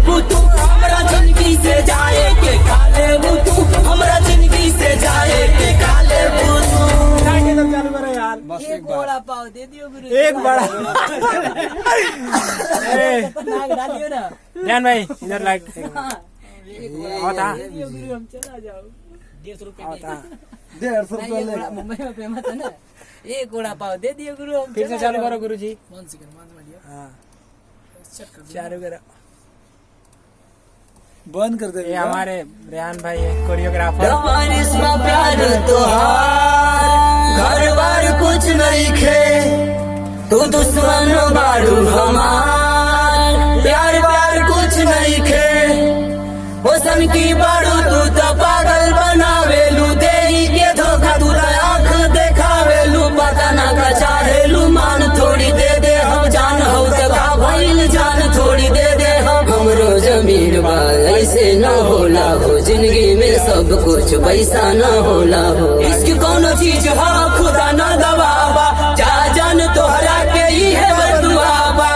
तू हमरा जिंदगी से जाए के काले तू हमरा जिंदगी से जाए के काले तू। चालू करो यार, एक बड़ा पाव दे दियो गुरु, एक बड़ा। नाक डालियो ना। ध्यान भाई इधर लाइट होता दे दियो गुरु, हम चला जाओ। 150 रुपए होता 150 नहीं, रुपया ये ले। बड़ा मुंबई में फेमस है ना, एक बड़ा पाव दे दियो गुरु, हम फिर से चला चालू जाओ। करो गुरु जी। 1 सेकंड मान लिया, हाँ चेक कर चालू करो। बंद कर दे ये हमारे रेहान भाई है कोरियोग्राफर। दवारिस में प्यार तोहार घर बार कुछ नहीं खे, तू दुश्मन बारू हमार प्यार बार कुछ नहीं खे। हुसन की बारू तू तो पागल बनावेलू, देही के धोखा तू आँख देखावेलू, पता ना का चाहेलू मान थोड़ी दे दे हम जान हो जगा भइल जान थोड़ी दे दे हमरो जमीन बा ऐसे न होला हो, जिंदगी में सब कुछ पैसा न होला हो। इसकी कोनो चीज हा खुदा न दबाबा, जा जान तोहरा के ही है बदुआबा।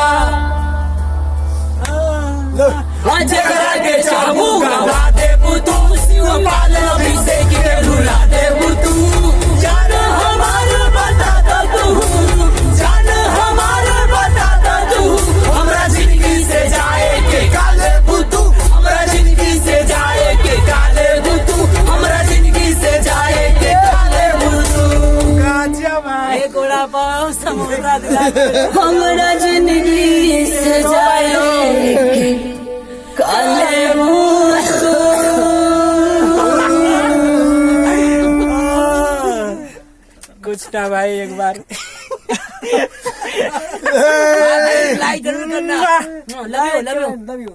जगरा के चाहू गवा दे तू, शिव पाल अभिषेक के भुला दे तू। जान हमार बता दो तू, जान हमार बता दो तू हमरा जिंदगी से जाए के काले तू, हमरा जिंदगी से जाए के काले तू, हमरा जिंदगी से जाए के काले तू। गाजिया भाई एक बड़ा पाव समोसा दिला दो। हमरा जिंदगी से जाए के काले कुछ ना भाई एक बार लाइक जरूर करना। Love you. Love you.